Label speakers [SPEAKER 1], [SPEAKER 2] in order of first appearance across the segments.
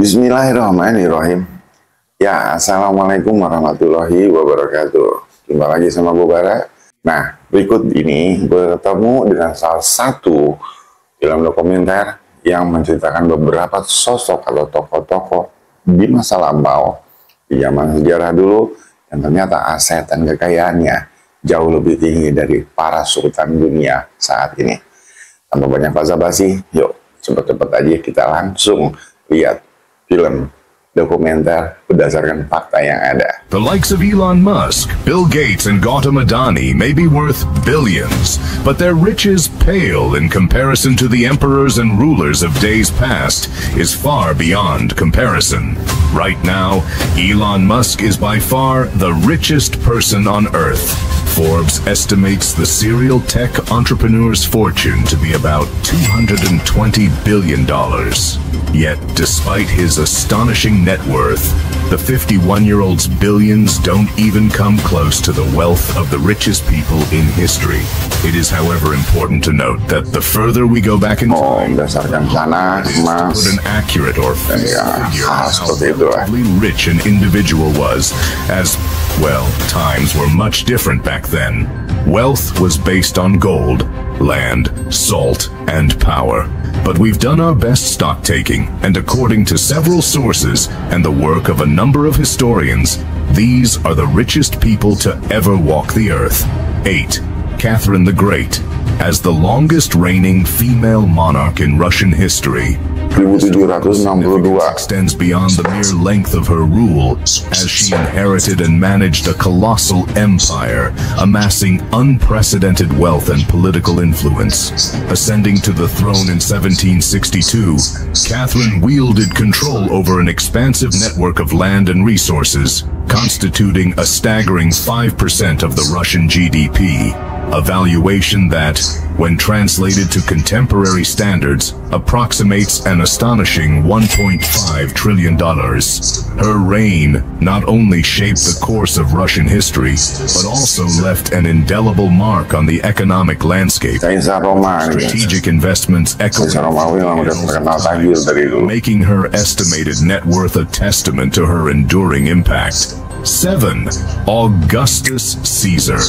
[SPEAKER 1] Bismillahirrahmanirrahim. Ya, assalamualaikum warahmatullahi wabarakatuh. Jumpa lagi sama gue Bara. Nah, berikut ini bertemu dengan salah satu film dokumenter yang menceritakan beberapa sosok atau tokoh-tokoh di masa lampau, di zaman sejarah dulu, yang ternyata aset dan kekayaannya jauh lebih tinggi dari para sultan dunia saat ini. Tanpa banyak basa-basi, yuk cepet-cepet aja kita langsung lihat film dokumenter berdasarkan fakta yang ada.
[SPEAKER 2] The likes of Elon Musk, Bill Gates, and Gautam Adani may be worth billions, but their riches pale in comparison to the emperors and rulers of days past is far beyond comparison. Right now, Elon Musk is by far the richest person on Earth. Forbes estimates the serial tech entrepreneur's fortune to be about $220 billion. Yet, despite his astonishing net worth, the 51-year-old's billions don't even come close to the wealth of the richest people in history. It is, however, important to note that the further we go back in time,
[SPEAKER 1] berdasarkan sana,
[SPEAKER 2] put an accurate or figure on how relatively rich an individual was, as, well, times were much different back then. Wealth was based on gold, land, salt, and power. But we've done our best stock taking, and according to several sources and the work of a number of historians, these are the richest people to ever walk the earth. 8. Catherine the Great. As the longest reigning female monarch in Russian history, her historical significance extends beyond the mere length of her rule, as she inherited and managed a colossal empire, amassing unprecedented wealth and political influence. Ascending to the throne in 1762, Catherine wielded control over an expansive network of land and resources, constituting a staggering 5% of the Russian GDP. A valuation that, when translated to contemporary standards, approximates an astonishing $1.5 trillion. Her reign not only shaped the course of Russian history, but also left an indelible mark on the economic landscape. Strategic investments echoing, making her estimated net worth a testament to her enduring impact. 7. Augustus Caesar.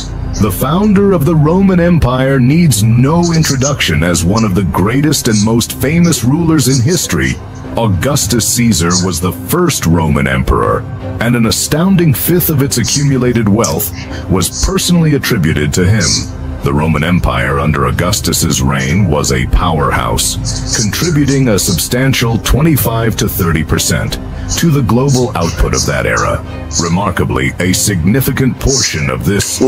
[SPEAKER 2] The founder of the Roman Empire needs no introduction as one of the greatest and most famous rulers in history. Augustus Caesar was the first Roman emperor, and an astounding fifth of its accumulated wealth was personally attributed to him. The Roman Empire under Augustus's reign was a powerhouse, contributing a substantial 25 to 30% to the global output of that era. Remarkably, a significant portion of this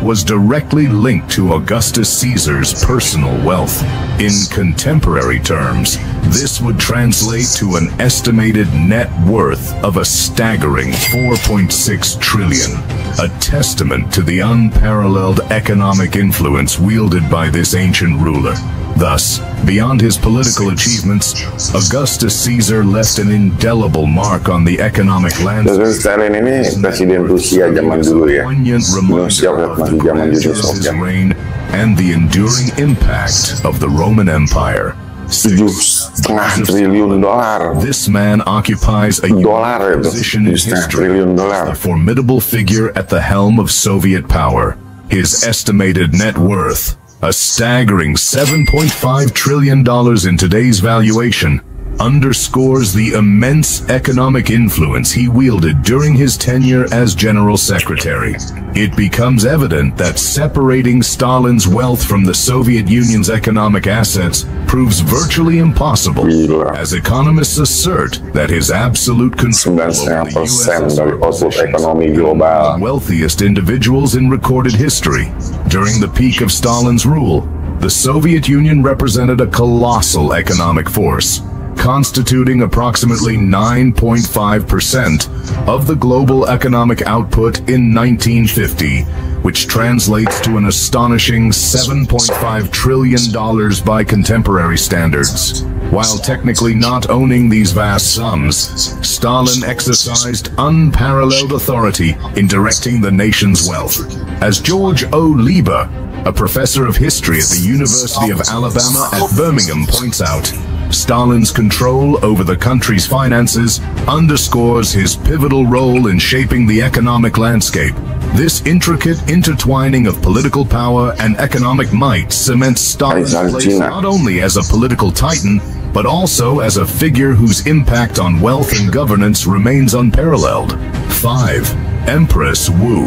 [SPEAKER 2] was directly linked to Augustus Caesar's personal wealth. In contemporary terms, this would translate to an estimated net worth of a staggering $4.6 trillion, a testament to the unparalleled economic influence wielded by this ancient ruler. Thus, beyond his political achievements, Augustus Caesar left an indelible mark on the economic landscape.
[SPEAKER 1] Stalin ini presiden Rusia zaman dulu ya.
[SPEAKER 2] Reign and the enduring impact of the Roman Empire.
[SPEAKER 1] $7,5 triliun.
[SPEAKER 2] This man occupies a unique position in history, a formidable figure at the helm of Soviet power. His estimated net worth, a staggering $7.5 trillion in today's valuation, underscores the immense economic influence he wielded during his tenure as General Secretary. It becomes evident that separating Stalin's wealth from the Soviet Union's economic assets proves virtually impossible, as economists assert that his absolute control over the USSR positions the wealthiest individuals in recorded history. During the peak of Stalin's rule, the Soviet Union represented a colossal economic force, constituting approximately 9.5% of the global economic output in 1950, which translates to an astonishing $7.5 trillion by contemporary standards. While technically not owning these vast sums, Stalin exercised unparalleled authority in directing the nation's wealth. As George O. Lieber, a professor of history at the University of Alabama at Birmingham, points out, Stalin's control over the country's finances underscores his pivotal role in shaping the economic landscape. This intricate intertwining of political power and economic might cements Stalin's place not only as a political titan, but also as a figure whose impact on wealth and governance remains unparalleled. 5. Empress Wu.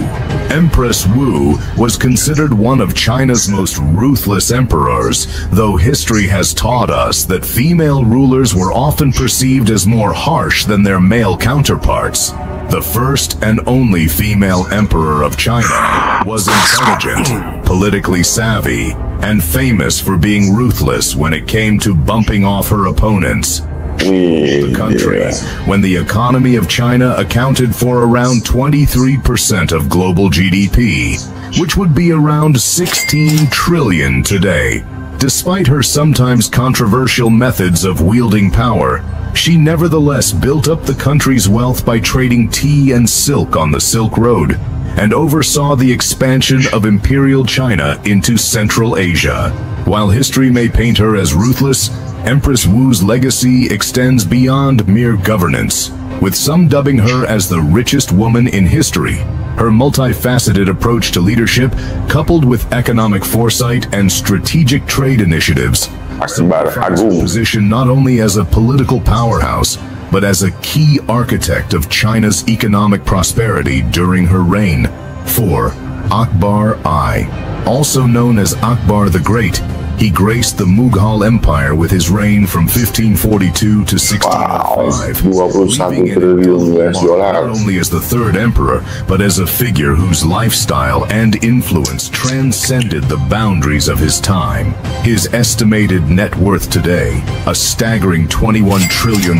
[SPEAKER 2] Empress Wu was considered one of China's most ruthless emperors, though history has taught us that female rulers were often perceived as more harsh than their male counterparts. The first and only female emperor of China was intelligent, politically savvy, and famous for being ruthless when it came to bumping off her opponents. The country, when the economy of China accounted for around 23% of global GDP, which would be around 16 trillion today. Despite her sometimes controversial methods of wielding power, she nevertheless built up the country's wealth by trading tea and silk on the Silk Road, and oversaw the expansion of Imperial China into Central Asia. While history may paint her as ruthless, Empress Wu's legacy extends beyond mere governance, with some dubbing her as the richest woman in history. Her multifaceted approach to leadership, coupled with economic foresight and strategic trade initiatives, solidifies her position not only as a political powerhouse, but as a key architect of China's economic prosperity during her reign. 4. Akbar I. Also known as Akbar the Great, he graced the Mughal Empire with his reign from 1542 to 1605, leaving it not only as the third emperor, but as a figure whose lifestyle and influence transcended the boundaries of his time. His estimated net worth today, a staggering $21 trillion,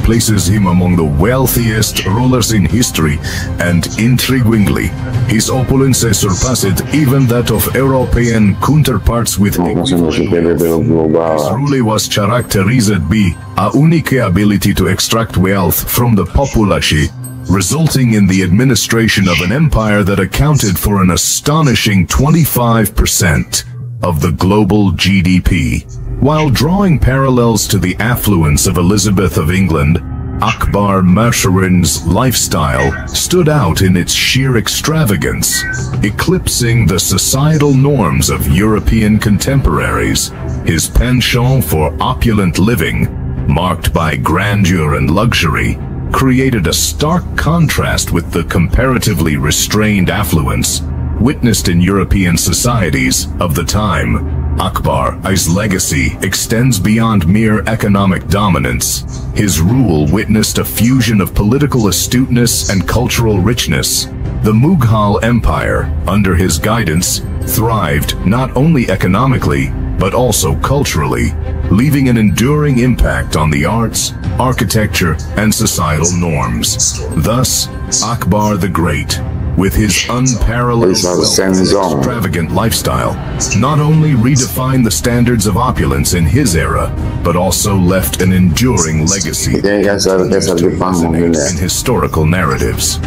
[SPEAKER 2] places him among the wealthiest rulers in history, and intriguingly, his opulence surpassed even that of European counterparts with his rule was characterized by a unique ability to extract wealth from the population, resulting in the administration of an empire that accounted for an astonishing 25% of the global GDP. While drawing parallels to the affluence of Elizabeth of England, Akbar Mashrurin's lifestyle stood out in its sheer extravagance, eclipsing the societal norms of European contemporaries. His penchant for opulent living, marked by grandeur and luxury, created a stark contrast with the comparatively restrained affluence witnessed in European societies of the time. Akbar's legacy extends beyond mere economic dominance. His rule witnessed a fusion of political astuteness and cultural richness. The Mughal Empire, under his guidance, thrived not only economically, but also culturally, leaving an enduring impact on the arts, architecture, and societal norms. Thus, Akbar the Great, with his unparalleled wealth and extravagant lifestyle, not only redefined the standards of opulence in his era, but also left an enduring legacy in historical narratives.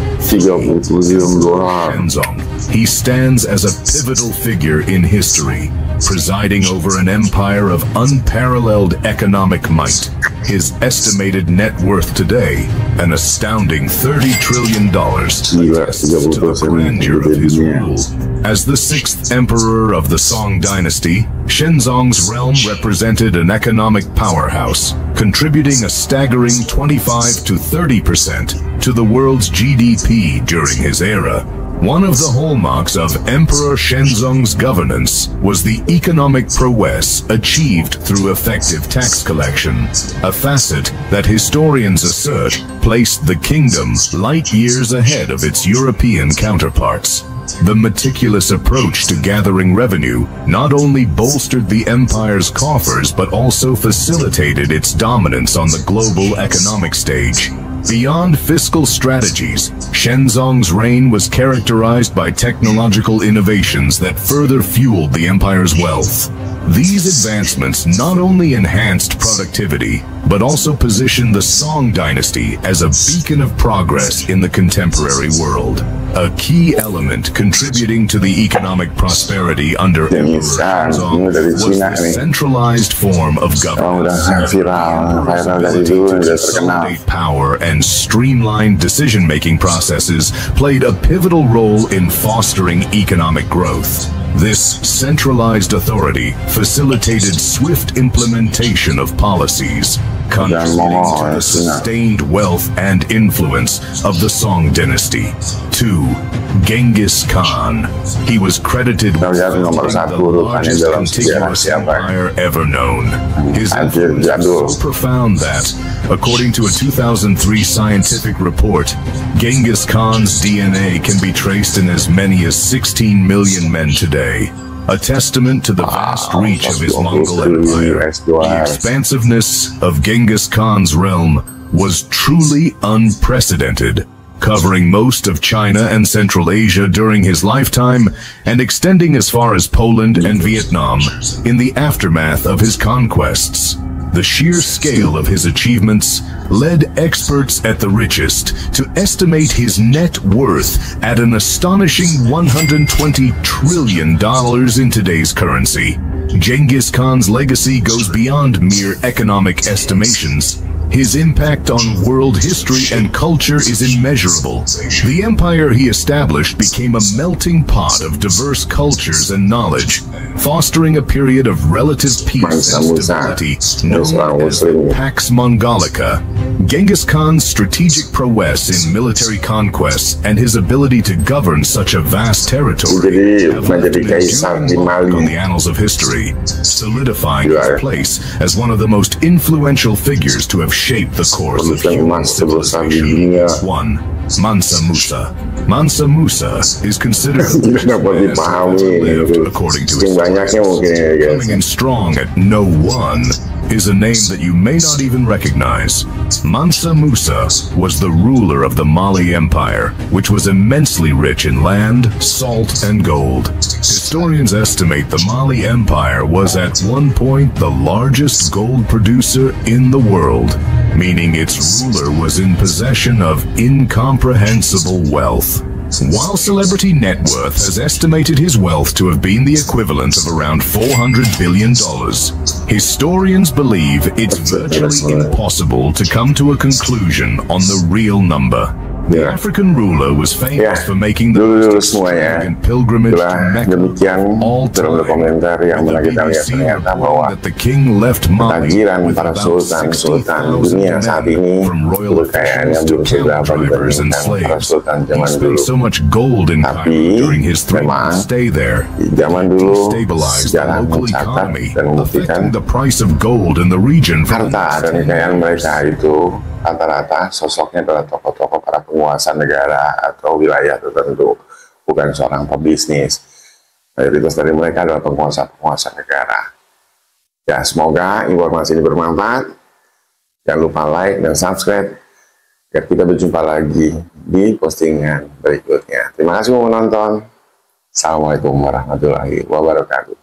[SPEAKER 2] Shenzong. He stands as a pivotal figure in history, presiding over an empire of unparalleled economic might. His estimated net worth today, an astounding $30 trillion, attests to the grandeur of his rule. As the sixth emperor of the Song dynasty, Shenzong's realm represented an economic powerhouse, contributing a staggering 25 to 30% to the world's GDP during his era. One of the hallmarks of Emperor Shenzong's governance was the economic prowess achieved through effective tax collection, a facet that historians assert placed the kingdom light years ahead of its European counterparts. The meticulous approach to gathering revenue not only bolstered the empire's coffers but also facilitated its dominance on the global economic stage. Beyond fiscal strategies, Shenzong's reign was characterized by technological innovations that further fueled the empire's wealth. These advancements not only enhanced productivity, but also positioned the Song dynasty as a beacon of progress in the contemporary world, a key element contributing to the economic prosperity under Emperor Song was the centralized form of governance. Consolidate power and streamlined decision-making processes played a pivotal role in fostering economic growth. This centralized authority facilitated swift implementation of policies, contributing to the sustained wealth and influence of the Song dynasty. 2. Genghis Khan. He was credited with founding the largest contiguous empire ever known. His influence was so profound that, according to a 2003 scientific report, Genghis Khan's DNA can be traced in as many as 16 million men today. A testament to the vast reach of his Mongol empire, the expansiveness of Genghis Khan's realm was truly unprecedented, covering most of China and Central Asia during his lifetime and extending as far as Poland and Vietnam in the aftermath of his conquests. The sheer scale of his achievements led experts at the richest to estimate his net worth at an astonishing $120 trillion in today's currency. Genghis Khan's legacy goes beyond mere economic estimations. His impact on world history and culture is immeasurable. The empire he established became a melting pot of diverse cultures and knowledge, fostering a period of relative peace and stability known as the Pax Mongolica. Genghis Khan's strategic prowess in military conquests and his ability to govern such a vast territory have left an enduring mark on the annals of history, solidifying his place as one of the most influential figures to have shaped the course of human civilization. 1. Mansa Musa. Mansa Musa is considered the greatest man to lived, according to his stories. Coming in strong at no one is a name that you may not even recognize. Mansa Musa was the ruler of the Mali Empire, which was immensely rich in land, salt, and gold. Historians estimate the Mali Empire was at one point the largest gold producer in the world, meaning its ruler was in possession of incomprehensible wealth. While Celebrity Net Worth has estimated his wealth to have been the equivalent of around $400 billion, historians believe it's virtually impossible to come to a conclusion on the real number. The African ruler was famous for making the most extravagant pilgrimage to Mecca of all time. The BBC reported that the king left Mali with about 60,000 men, from royal officials to camel drivers and slaves. He spent so much gold in Cairo during his 3-month stay there to stabilize the local economy, affecting the price of gold in the region for
[SPEAKER 1] harta dan kekayaan mereka itu rata-rata sosoknya adalah tokoh-tokoh para penguasa negara atau wilayah tertentu, bukan seorang pebisnis. Mayoritas dari mereka adalah penguasa-penguasa negara. Ya, semoga informasi ini bermanfaat. Jangan lupa like dan subscribe agar kita berjumpa lagi di postingan berikutnya. Terima kasih sudah menonton. Assalamualaikum warahmatullahi wabarakatuh.